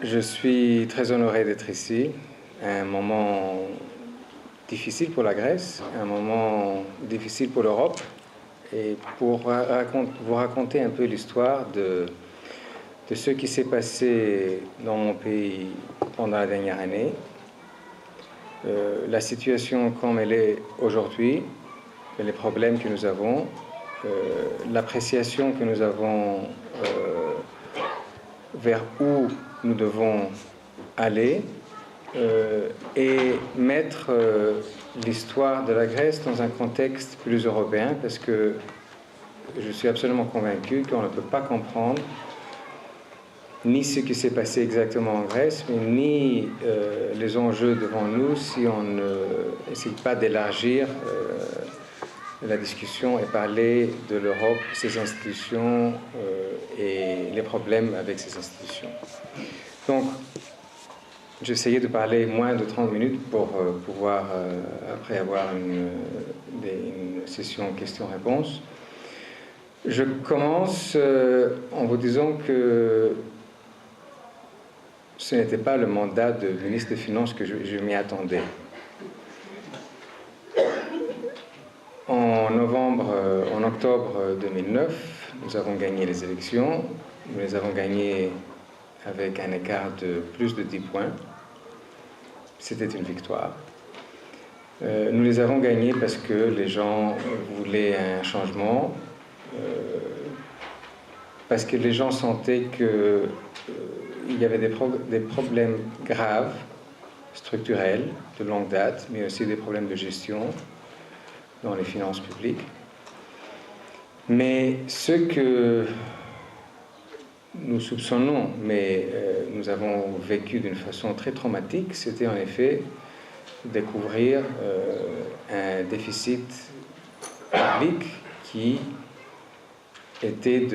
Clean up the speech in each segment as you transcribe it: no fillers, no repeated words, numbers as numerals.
Je suis très honoré d'être ici, à un moment difficile pour la Grèce, un moment difficile pour l'Europe, et pour vous raconter un peu l'histoire de ce qui s'est passé dans mon pays pendant la dernière année, la situation comme elle est aujourd'hui, les problèmes que nous avons, l'appréciation que nous avons vers où nous devons aller et mettre l'histoire de la Grèce dans un contexte plus européen, parce que je suis absolument convaincu qu'on ne peut pas comprendre ni ce qui s'est passé exactement en Grèce, mais ni les enjeux devant nous si on n'essaie pas d'élargir la discussion et parler de l'Europe, ses institutions et les problèmes avec ces institutions. Donc, j'essayais de parler moins de 30 minutes pour pouvoir, après avoir une session questions-réponses. Je commence en vous disant que ce n'était pas le mandat de ministre des Finances que je m'y attendais. En octobre 2009, nous avons gagné les élections. Nous les avons gagnées avec un écart de plus de 10 points. C'était une victoire. Nous les avons gagnées parce que les gens voulaient un changement, parce que les gens sentaient qu'il y avait des problèmes graves, structurels, de longue date, mais aussi des problèmes de gestion dans les finances publiques. Mais ce que nous soupçonnons, mais nous avons vécu d'une façon très traumatique, c'était en effet découvrir un déficit public qui était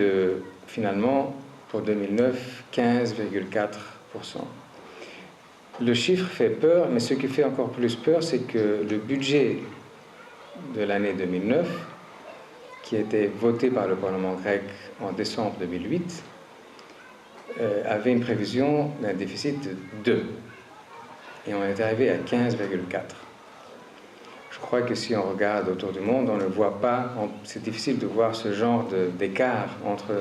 finalement, pour 2009, 15,4%. Le chiffre fait peur, mais ce qui fait encore plus peur, c'est que le budget de l'année 2009, qui a été voté par le Parlement grec en décembre 2008, avait une prévision d'un déficit de 2. Et on est arrivé à 15,4. Je crois que si on regarde autour du monde, on ne voit pas, c'est difficile de voir ce genre d'écart entre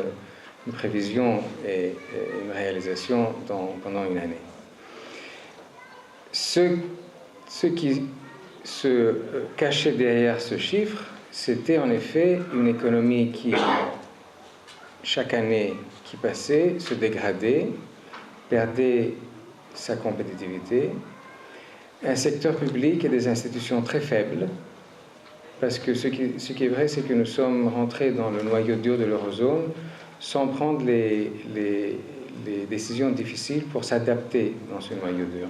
une prévision et une réalisation pendant une année. Ce qui se cachait derrière ce chiffre, c'était en effet une économie qui, chaque année qui passait, se dégradait, perdait sa compétitivité, un secteur public et des institutions très faibles, parce que ce qui est vrai, c'est que nous sommes rentrés dans le noyau dur de l'eurozone sans prendre les décisions difficiles pour s'adapter dans ce noyau dur.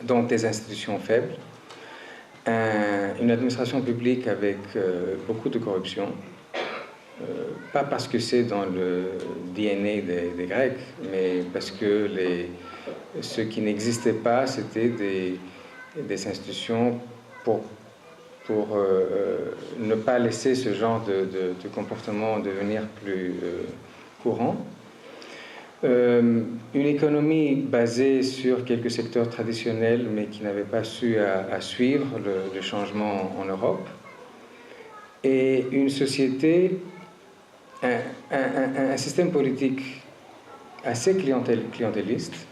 Donc des institutions faibles, une administration publique avec beaucoup de corruption, pas parce que c'est dans le DNA des Grecs, mais parce que ce qui n'existait pas, c'était des institutions pour ne pas laisser ce genre de comportement devenir plus courant. Une économie basée sur quelques secteurs traditionnels, mais qui n'avait pas su à suivre le changement en Europe. Et une société, un système politique assez clientéliste,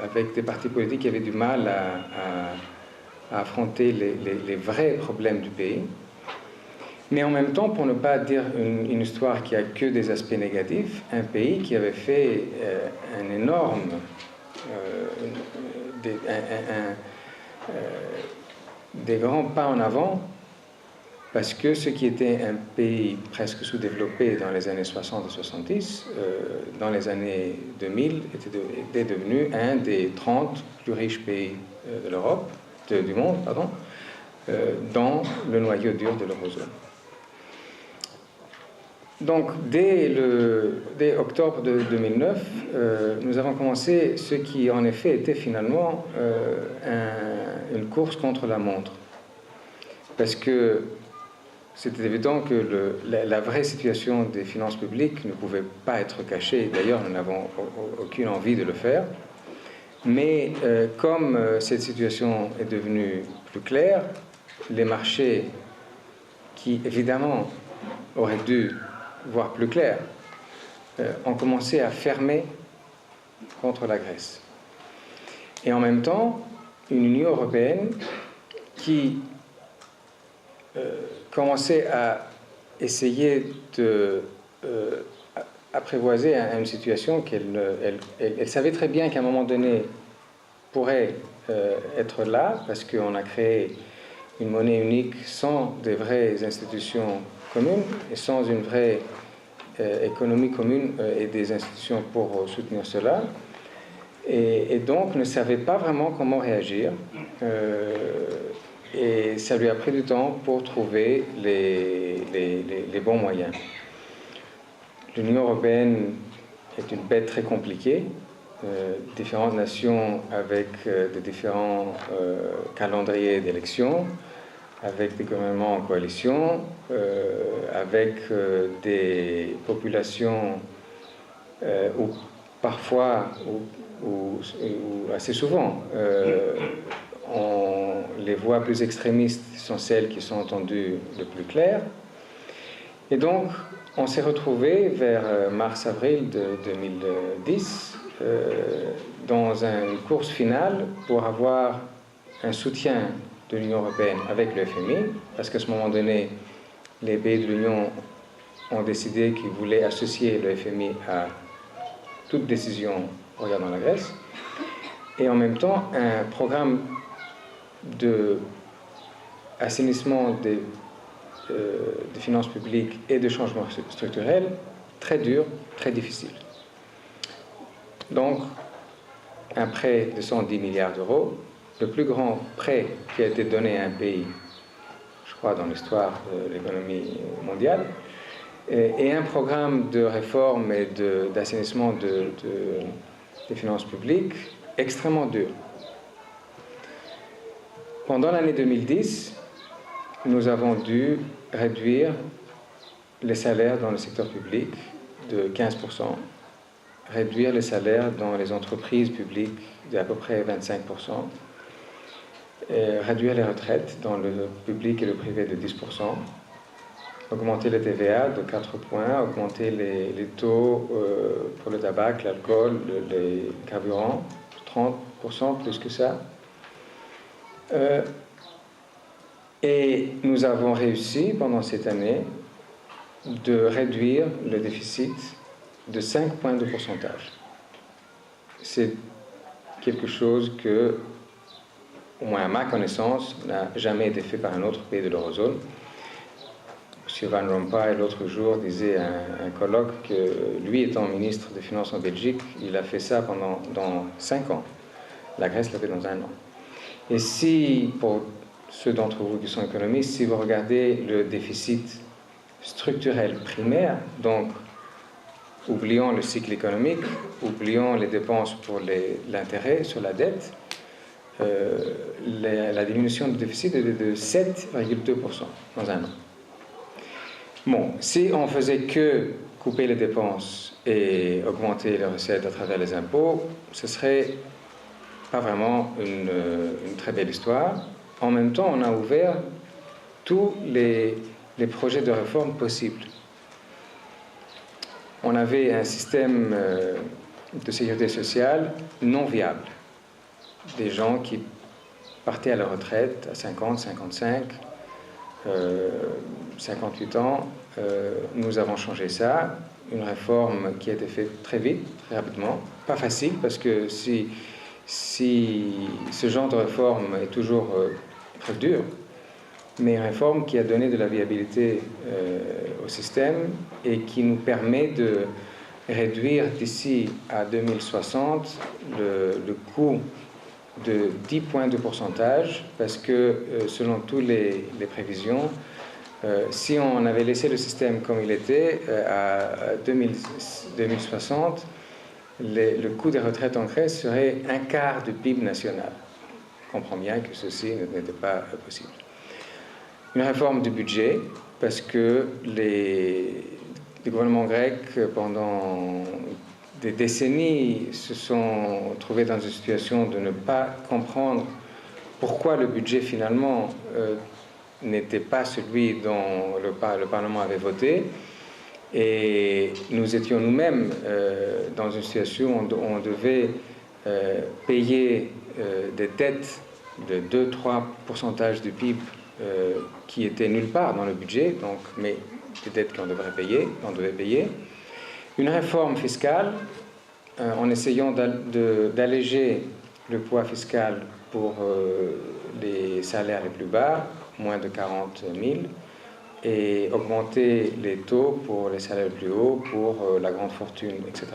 avec des partis politiques qui avaient du mal à affronter les vrais problèmes du pays. Mais en même temps, pour ne pas dire une histoire qui a que des aspects négatifs, un pays qui avait fait un énorme, des grands pas en avant, parce que ce qui était un pays presque sous-développé dans les années 60 et 70, dans les années 2000, était devenu un des 30 plus riches pays de l'Europe, du monde, pardon, dans le noyau dur de l'eurozone. Donc, dès octobre de 2009, nous avons commencé ce qui, en effet, était finalement une course contre la montre. Parce que c'était évident que la vraie situation des finances publiques ne pouvait pas être cachée. D'ailleurs, nous n'avons aucune envie de le faire. Mais comme cette situation est devenue plus claire, les marchés qui, évidemment, auraient dû voir plus clair, ont commencé à fermer contre la Grèce. Et en même temps, une Union européenne qui commençait à essayer de apprivoiser une situation elle savait très bien qu'à un moment donné pourrait être là, parce qu'on a créé une monnaie unique sans des vraies institutions communes et sans une vraie économie commune et des institutions pour soutenir cela. Et donc ne savait pas vraiment comment réagir. Et ça lui a pris du temps pour trouver les bons moyens. L'Union européenne est une bête très compliquée. Différentes nations avec de différents calendriers d'élections, avec des gouvernements en coalition, avec des populations où parfois, ou assez souvent, les voix plus extrémistes sont celles qui sont entendues le plus clair. Et donc, on s'est retrouvé vers mars-avril de 2010 dans une course finale pour avoir un soutien de l'Union européenne avec le FMI, parce qu'à ce moment donné, les pays de l'Union ont décidé qu'ils voulaient associer le FMI à toute décision regardant la Grèce, et en même temps un programme d'assainissement des finances publiques et de changement structurel très dur, très difficile. Donc, un prêt de 110 milliards d'euros, le plus grand prêt qui a été donné à un pays, je crois, dans l'histoire de l'économie mondiale, et un programme de réforme et d'assainissement des finances publiques extrêmement dur. Pendant l'année 2010, nous avons dû réduire les salaires dans le secteur public de 15%, réduire les salaires dans les entreprises publiques d'à peu près 25%, et réduire les retraites dans le public et le privé de 10%, augmenter le TVA de 4 points, augmenter les taux pour le tabac, l'alcool, les carburants, 30%, plus que ça. Et nous avons réussi pendant cette année de réduire le déficit de 5 points de pourcentage. C'est quelque chose que, au moins à ma connaissance, n'a jamais été fait par un autre pays de l'eurozone. M. Van Rompuy, l'autre jour, disait à un colloque que lui, étant ministre des Finances en Belgique, il a fait ça dans 5 ans. La Grèce l'a fait dans 1 an. Et si, pour ceux d'entre vous qui sont économistes, si vous regardez le déficit structurel primaire, donc oublions le cycle économique, oublions les dépenses pour l'intérêt sur la dette, la diminution du déficit est de 7,2% dans 1 an. Bon, si on faisait que couper les dépenses et augmenter les recettes à travers les impôts, ce serait pas vraiment une très belle histoire. En même temps, on a ouvert tous les projets de réforme possibles. On avait un système de sécurité sociale non viable. Des gens qui partaient à la retraite à 50, 55, 58 ans. Nous avons changé ça. Une réforme qui a été faite très vite, très rapidement. Pas facile, parce que si ce genre de réforme est toujours très dur, mais une réforme qui a donné de la viabilité au système et qui nous permet de réduire d'ici à 2060 le coût de 10 points de pourcentage, parce que selon toutes les prévisions, si on avait laissé le système comme il était à 2060, le coût des retraites en Grèce serait 1/4 du PIB national. On comprend bien que ceci n'était pas possible. Une réforme du budget parce que les gouvernements grecs, pendant des décennies, se sont trouvés dans une situation de ne pas comprendre pourquoi le budget finalement n'était pas celui dont le Parlement avait voté. Et nous étions nous-mêmes dans une situation où on devait payer des dettes de 2-3% du PIB qui étaient nulle part dans le budget, donc, mais des dettes qu'on devait payer. Une réforme fiscale en essayant d'alléger le poids fiscal pour les salaires les plus bas, moins de 40 000, et augmenter les taux pour les salaires les plus hauts, pour la grande fortune, etc.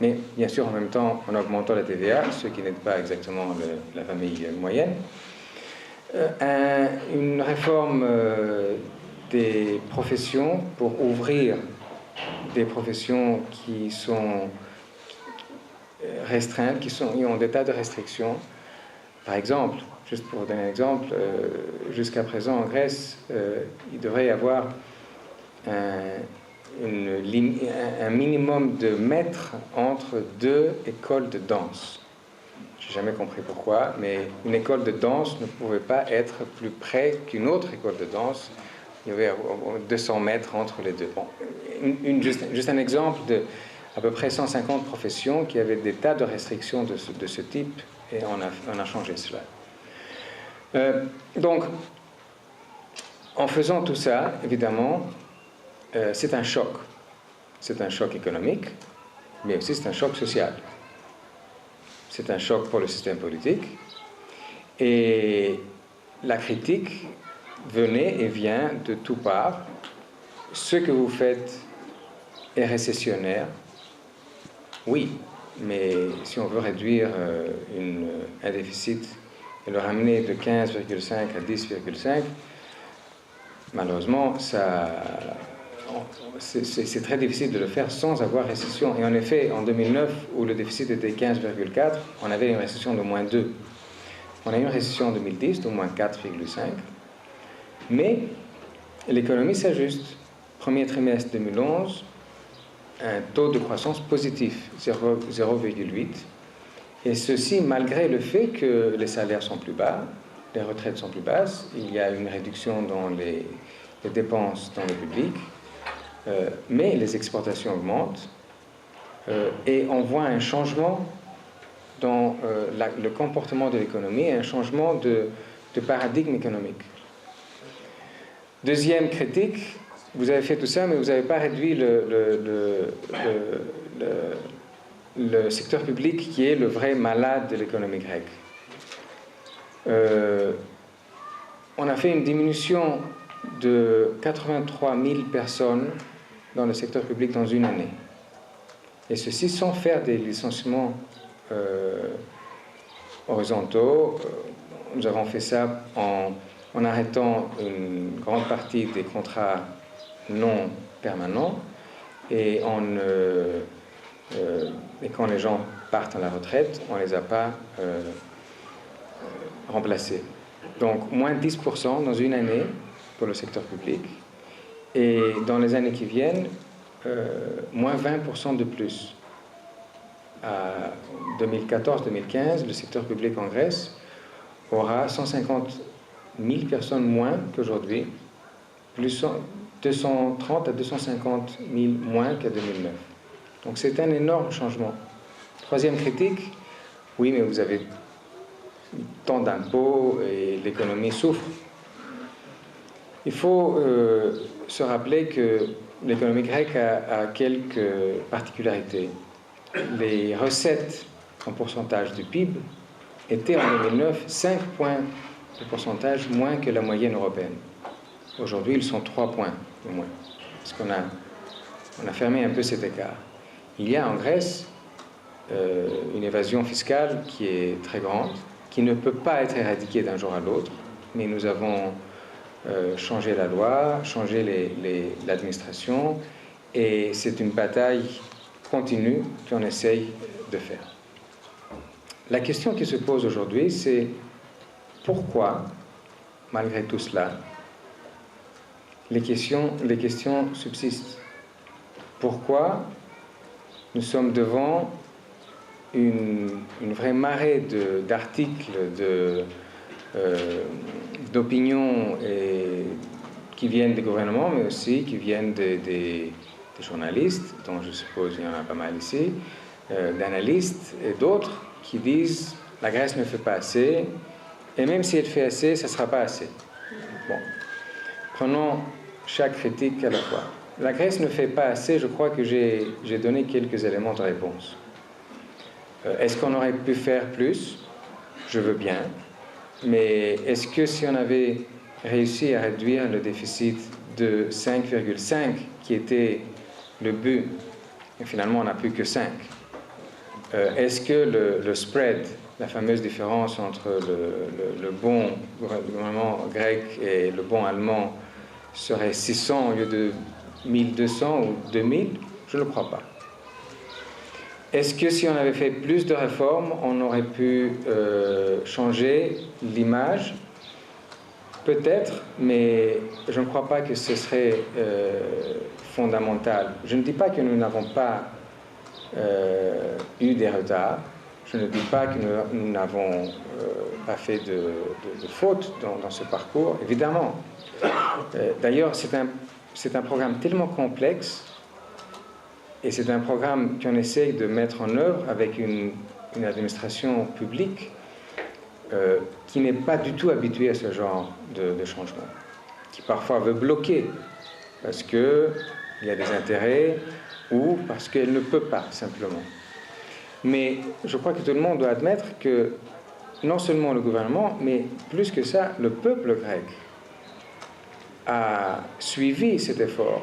Mais bien sûr, en même temps, en augmentant la TVA, ce qui n'est pas exactement la famille moyenne. Une réforme des professions pour ouvrir des professions qui sont restreintes, qui ont des tas de restrictions. Par exemple, juste pour donner un exemple, jusqu'à présent en Grèce, il devrait y avoir un minimum de mètres entre deux écoles de danse. Je n'ai jamais compris pourquoi, mais une école de danse ne pouvait pas être plus près qu'une autre école de danse. Il y avait 200 mètres entre les deux. Bon, juste un exemple de à peu près 150 professions qui avaient des tas de restrictions de ce type, et on a changé cela. Donc, en faisant tout ça, évidemment, c'est un choc. C'est un choc économique, mais aussi c'est un choc social. C'est un choc pour le système politique. Et la critique venait et vient de toutes parts. Ce que vous faites est récessionnaire. Oui, mais si on veut réduire un déficit et le ramener de 15,5 à 10,5, malheureusement, c'est très difficile de le faire sans avoir récession. Et en effet, en 2009, où le déficit était 15,4, on avait une récession de moins 2. On a eu une récession en 2010 de moins 4,5. Mais l'économie s'ajuste. Premier trimestre 2011, un taux de croissance positif, 0,8. Et ceci malgré le fait que les salaires sont plus bas, les retraites sont plus basses, il y a une réduction dans les dépenses dans le public, mais les exportations augmentent, et on voit un changement dans le comportement de l'économie, un changement de paradigme économique. Deuxième critique, vous avez fait tout ça, mais vous n'avez pas réduit le secteur public qui est le vrai malade de l'économie grecque. On a fait une diminution de 83 000 personnes dans le secteur public dans une année. Et ceci sans faire des licenciements horizontaux. Nous avons fait ça en arrêtant une grande partie des contrats non permanents et quand les gens partent à la retraite, on ne les a pas remplacés. Donc, moins 10% dans une année pour le secteur public. Et dans les années qui viennent, moins 20% de plus. À 2014-2015, le secteur public en Grèce aura 150 000 personnes moins qu'aujourd'hui, plus 230 à 250 000 moins qu'à 2009. Donc c'est un énorme changement. Troisième critique, oui, mais vous avez tant d'impôts et l'économie souffre. Il faut se rappeler que l'économie grecque a quelques particularités. Les recettes en pourcentage du PIB étaient en 2009 5 points de pourcentage moins que la moyenne européenne. Aujourd'hui, ils sont 3 points de moins, parce qu'on a fermé un peu cet écart. Il y a en Grèce une évasion fiscale qui est très grande, qui ne peut pas être éradiquée d'un jour à l'autre, mais nous avons changé la loi, changé l'administration, et c'est une bataille continue qu'on essaye de faire. La question qui se pose aujourd'hui, c'est pourquoi, malgré tout cela, les questions subsistent. Pourquoi nous sommes devant une vraie marée d'articles, d'opinions qui viennent des gouvernements, mais aussi qui viennent des journalistes, dont je suppose il y en a pas mal ici, d'analystes et d'autres qui disent la Grèce ne fait pas assez, et même si elle fait assez, ça ne sera pas assez. Bon, prenons chaque critique à la fois. La Grèce ne fait pas assez, je crois que j'ai donné quelques éléments de réponse. Est-ce qu'on aurait pu faire plus? Je veux bien. Mais est-ce que si on avait réussi à réduire le déficit de 5,5, qui était le but, et finalement on n'a plus que 5, est-ce que le spread, la fameuse différence entre le bon gouvernement grec et le bon allemand serait 600 au lieu de 1200 ou 2000? Je ne le crois pas. Est-ce que si on avait fait plus de réformes, on aurait pu changer l'image? Peut-être, mais je ne crois pas que ce serait fondamental. Je ne dis pas que nous n'avons pas eu des retards. Je ne dis pas que nous n'avons pas fait de fautes dans ce parcours, évidemment. D'ailleurs, c'est un programme tellement complexe et c'est un programme qu'on essaye de mettre en œuvre avec une administration publique qui n'est pas du tout habituée à ce genre de changement, qui parfois veut bloquer parce qu'il y a des intérêts ou parce qu'elle ne peut pas, simplement. Mais je crois que tout le monde doit admettre que non seulement le gouvernement, mais plus que ça, le peuple grec a suivi cet effort.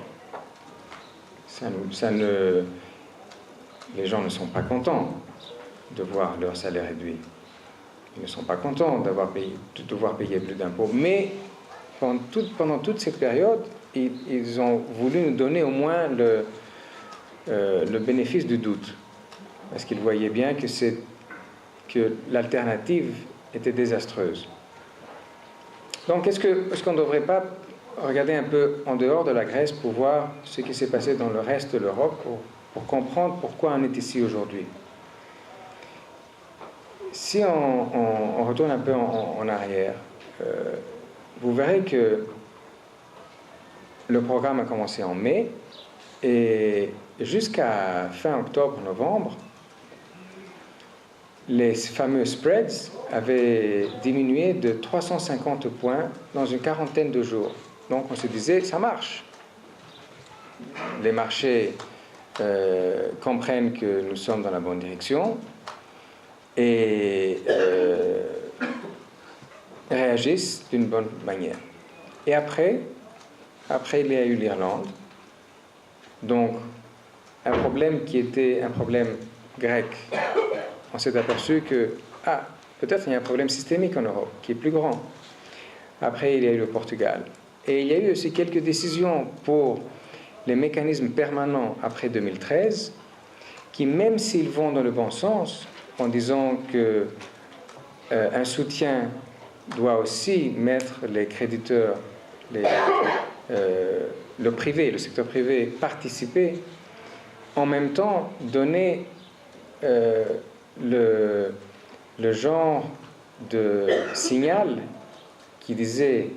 Les gens ne sont pas contents de voir leur salaire réduit. Ils ne sont pas contents de devoir payer plus d'impôts. Mais pendant toute cette période, ils ont voulu nous donner au moins le bénéfice du doute. Parce qu'ils voyaient bien que l'alternative était désastreuse. Donc, est-ce qu'on ne devrait pas regarder un peu en dehors de la Grèce pour voir ce qui s'est passé dans le reste de l'Europe, pour comprendre pourquoi on est ici aujourd'hui? Si on retourne un peu en arrière, vous verrez que le programme a commencé en mai et jusqu'à fin octobre-novembre, les fameux spreads avaient diminué de 350 points dans une quarantaine de jours. Donc on se disait, ça marche. Les marchés comprennent que nous sommes dans la bonne direction et réagissent d'une bonne manière. Et après, il y a eu l'Irlande. Donc, un problème qui était un problème grec, on s'est aperçu que, peut-être il y a un problème systémique en Europe, qui est plus grand. Après, il y a eu le Portugal. Et il y a eu aussi quelques décisions pour les mécanismes permanents après 2013, qui, même s'ils vont dans le bon sens, en disant qu'un soutien doit aussi mettre les créditeurs, le privé, le secteur privé, participer, en même temps donner le genre de signal qui disait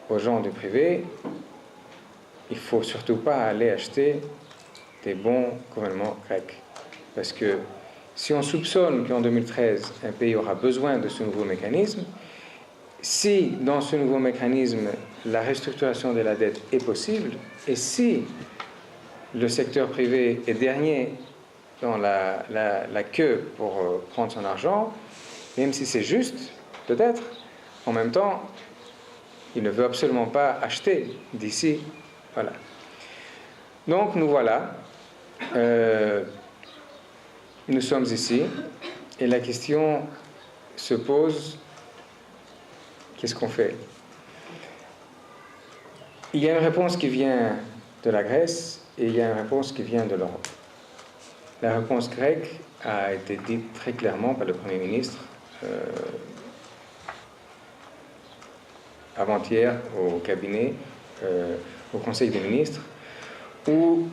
aux gens du privé, il ne faut surtout pas aller acheter des bons gouvernements grecs. Parce que si on soupçonne qu'en 2013, un pays aura besoin de ce nouveau mécanisme, si dans ce nouveau mécanisme, la restructuration de la dette est possible, et si le secteur privé est dernier dans la queue pour prendre son argent, même si c'est juste, peut-être, en même temps, il ne veut absolument pas acheter d'ici. Voilà. Donc, nous voilà. Nous sommes ici. Et la question se pose, qu'est-ce qu'on fait? Il y a une réponse qui vient de la Grèce et il y a une réponse qui vient de l'Europe. La réponse grecque a été dite très clairement par le Premier ministre avant-hier au cabinet. au Conseil des ministres, où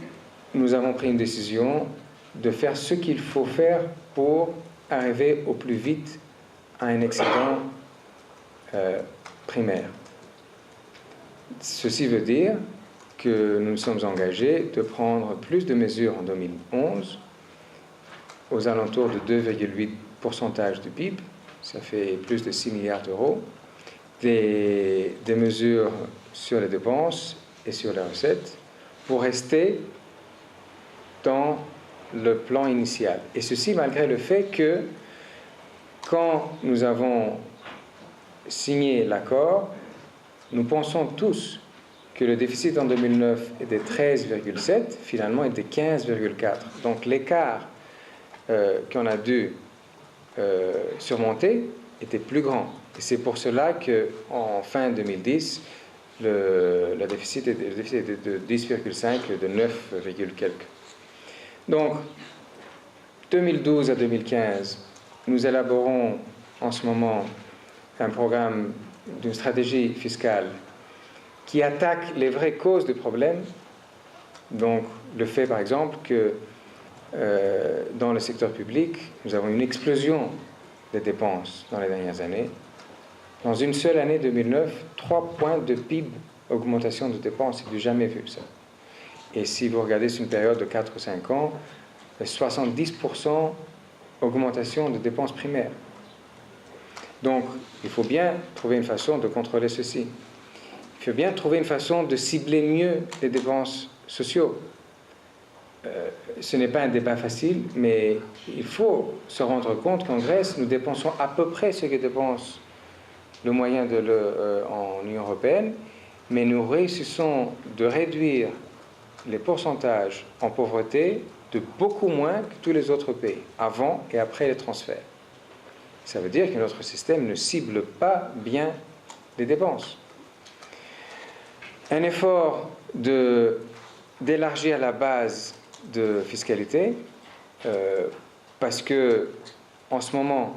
nous avons pris une décision de faire ce qu'il faut faire pour arriver au plus vite à un excédent primaire. Ceci veut dire que nous nous sommes engagés de prendre plus de mesures en 2011, aux alentours de 2,8% du PIB, ça fait plus de 6 milliards d'euros, des mesures sur les dépenses et sur les recettes, pour rester dans le plan initial. Et ceci malgré le fait que, quand nous avons signé l'accord, nous pensons tous que le déficit en 2009 était 13,7, finalement était 15,4. Donc l'écart qu'on a dû surmonter était plus grand. Et c'est pour cela qu'en fin 2010, le déficit était de 10,5 et de 9, quelques. Donc, 2012 à 2015, nous élaborons en ce moment un programme d'une stratégie fiscale qui attaque les vraies causes du problème. Donc, le fait, par exemple, que dans le secteur public, nous avons une explosion des dépenses dans les dernières années. Dans une seule année 2009, 3 points de PIB augmentation de dépenses, c'est du jamais vu ça. Et si vous regardez sur une période de 4 ou 5 ans, 70% augmentation de dépenses primaires. Donc, il faut bien trouver une façon de contrôler ceci. Il faut bien trouver une façon de cibler mieux les dépenses sociales. Ce n'est pas un débat facile, mais il faut se rendre compte qu'en Grèce, nous dépensons à peu près ce que dépense le moyen en Union européenne, mais nous réussissons de réduire les pourcentages en pauvreté de beaucoup moins que tous les autres pays, avant et après les transferts. Ça veut dire que notre système ne cible pas bien les dépenses. Un effort d'élargir la base de fiscalité, parce que en ce moment,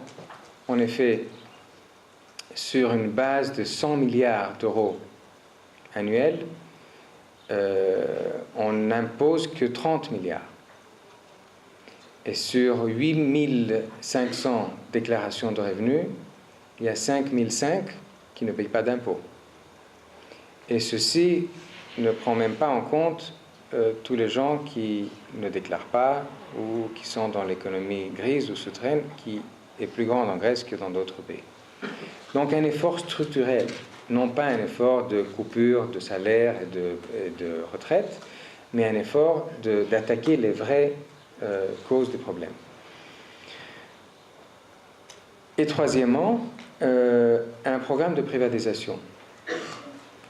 en effet, sur une base de 100 milliards d'euros annuels, on n'impose que 30 milliards. Et sur 8500 déclarations de revenus, il y a 5005 qui ne payent pas d'impôts. Et ceci ne prend même pas en compte tous les gens qui ne déclarent pas ou qui sont dans l'économie grise ou souterraine, qui est plus grande en Grèce que dans d'autres pays. Donc un effort structurel, non pas un effort de coupure de salaire et de retraite, mais un effort d'attaquer les vraies causes du problème. Et troisièmement, un programme de privatisation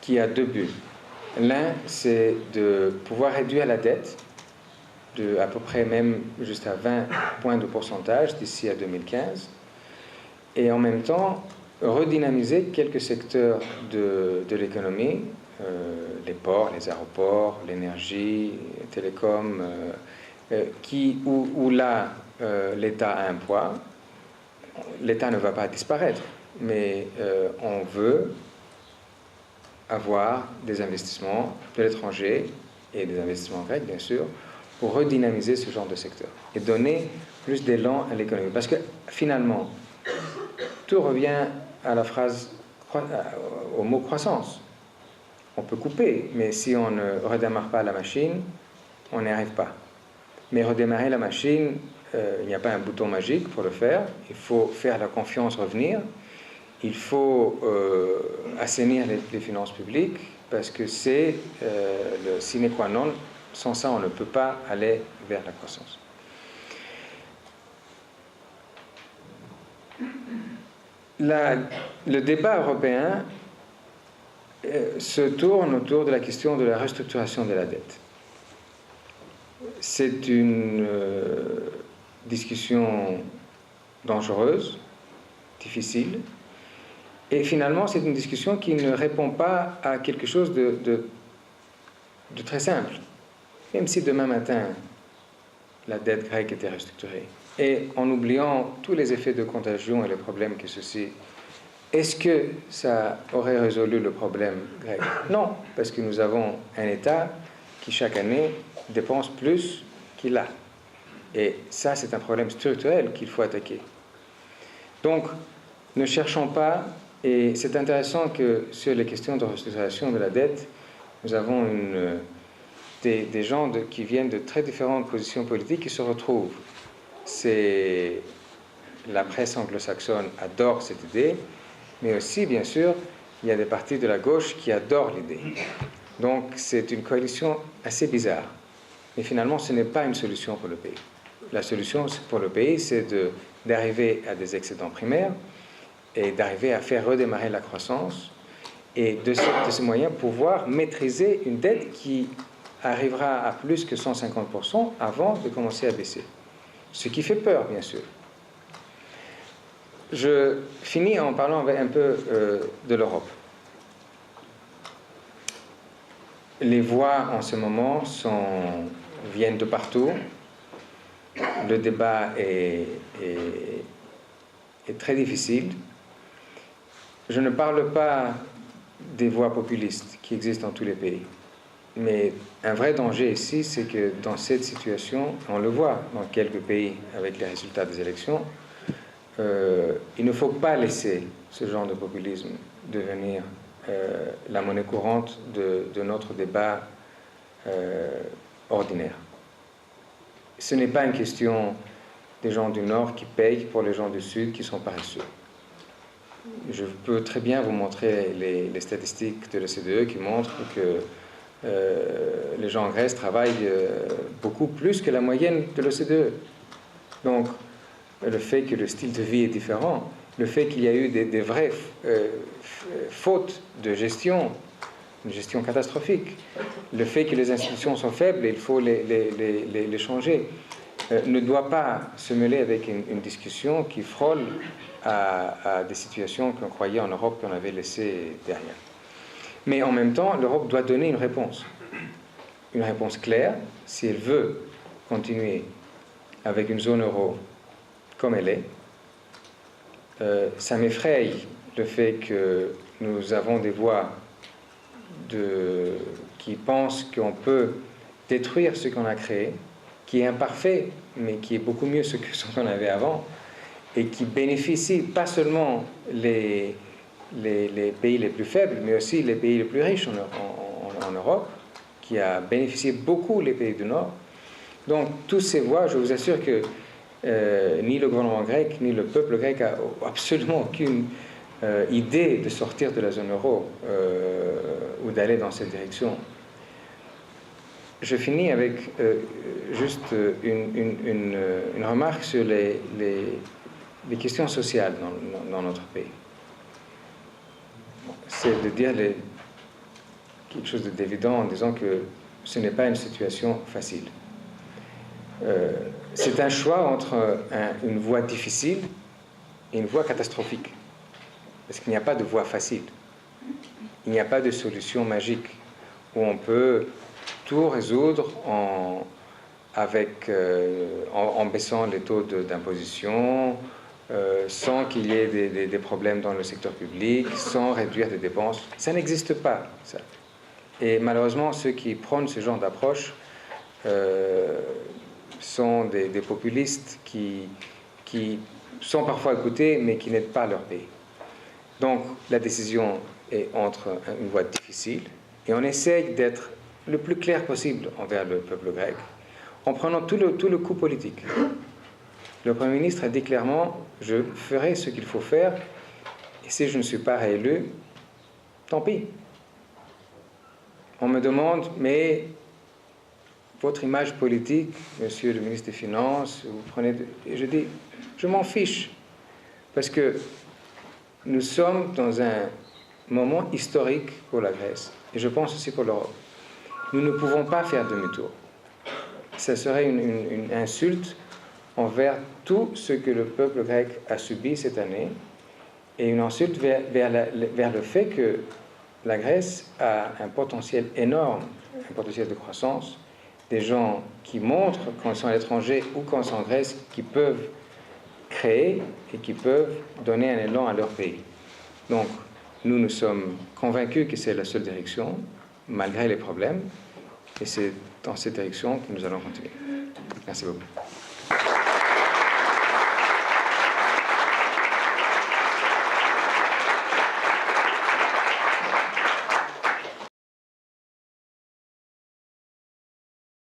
qui a 2 buts. L'un, c'est de pouvoir réduire la dette de à peu près même juste à 20 points de pourcentage d'ici à 2015, et en même temps redynamiser quelques secteurs de l'économie, les ports, les aéroports, l'énergie, les télécoms, où là l'État a un poids. L'État ne va pas disparaître, mais on veut avoir des investissements de l'étranger et des investissements grecs, bien sûr, pour redynamiser ce genre de secteur et donner plus d'élan à l'économie. Parce que finalement, tout revient à la phrase, au mot croissance. On peut couper, mais si on ne redémarre pas la machine, on n'y arrive pas. Mais redémarrer la machine, il n'y a pas un bouton magique pour le faire. Il faut faire la confiance revenir. Il faut assainir les finances publiques, parce que c'est le sine qua non. Sans ça, on ne peut pas aller vers la croissance. Le débat européen se tourne autour de la question de la restructuration de la dette. C'est une discussion dangereuse, difficile, et finalement c'est une discussion qui ne répond pas à quelque chose de très simple. Même si demain matin la dette grecque était restructurée, et en oubliant tous les effets de contagion et les problèmes que ceci Est-ce que ça aurait résolu le problème grec? Non, parce que nous avons un État qui chaque année dépense plus qu'il a. Et ça, c'est un problème structurel qu'il faut attaquer. Donc, ne cherchons pas, et c'est intéressant que sur les questions de restructuration de la dette, nous avons des gens qui viennent de très différentes positions politiques qui se retrouvent. La presse anglo-saxonne adore cette idée, mais aussi, bien sûr, il y a des partis de la gauche qui adorent l'idée. Donc, c'est une coalition assez bizarre. Mais finalement, ce n'est pas une solution pour le pays. La solution pour le pays, c'est d'arriver à des excédents primaires et d'arriver à faire redémarrer la croissance et de ces moyens pouvoir maîtriser une dette qui arrivera à plus que 150% avant de commencer à baisser. Ce qui fait peur, bien sûr. Je finis en parlant un peu de l'Europe. Les voix en ce moment viennent de partout. Le débat est très difficile. Je ne parle pas des voix populistes qui existent dans tous les pays. Mais un vrai danger ici, c'est que dans cette situation, on le voit dans quelques pays avec les résultats des élections, il ne faut pas laisser ce genre de populisme devenir la monnaie courante de notre débat ordinaire. Ce n'est pas une question des gens du Nord qui payent pour les gens du Sud qui sont paresseux. Je peux très bien vous montrer les statistiques de l'OCDE qui montrent que les gens en Grèce travaillent beaucoup plus que la moyenne de l'OCDE. Donc, le fait que le style de vie est différent, le fait qu'il y a eu des vraies fautes de gestion, une gestion catastrophique, le fait que les institutions sont faibles et il faut les changer, ne doit pas se mêler avec une discussion qui frôle à des situations qu'on croyait en Europe qu'on avait laissées derrière. Mais en même temps, l'Europe doit donner une réponse claire, si elle veut continuer avec une zone euro comme elle est. Ça m'effraie le fait que nous avons des voix qui pensent qu'on peut détruire ce qu'on a créé, qui est imparfait, mais qui est beaucoup mieux ce qu'on avait avant, et qui bénéficie pas seulement les pays les plus faibles, mais aussi les pays les plus riches en Europe, qui a bénéficié beaucoup les pays du Nord. Donc, toutes ces voix, je vous assure que ni le gouvernement grec, ni le peuple grec a absolument aucune idée de sortir de la zone euro ou d'aller dans cette direction. Je finis avec juste une remarque sur les questions sociales dans notre pays. C'est de dire quelque chose d'évident en disant que ce n'est pas une situation facile. C'est un choix entre une voie difficile et une voie catastrophique. Parce qu'il n'y a pas de voie facile. Il n'y a pas de solution magique où on peut tout résoudre en baissant les taux d'imposition, sans qu'il y ait des problèmes dans le secteur public, sans réduire des dépenses. Ça n'existe pas, ça. Et malheureusement, ceux qui prônent ce genre d'approche sont des populistes qui sont parfois écoutés, mais qui n'aident pas leur pays. Donc, la décision est entre une voie difficile, et on essaye d'être le plus clair possible envers le peuple grec, en prenant tout le coup politique. Le Premier ministre a dit clairement, je ferai ce qu'il faut faire, et si je ne suis pas réélu, tant pis. On me demande, mais votre image politique, monsieur le ministre des Finances, vous prenez... Et je dis, je m'en fiche, parce que nous sommes dans un moment historique pour la Grèce, et je pense aussi pour l'Europe. Nous ne pouvons pas faire demi-tour. Ça serait une insulte envers tout ce que le peuple grec a subi cette année, et une insulte vers le fait que la Grèce a un potentiel énorme, un potentiel de croissance, des gens qui montrent, quand ils sont à l'étranger ou quand ils sont en Grèce, qui peuvent créer et qui peuvent donner un élan à leur pays. Donc, nous sommes convaincus que c'est la seule direction, malgré les problèmes, et c'est dans cette direction que nous allons continuer. Merci beaucoup.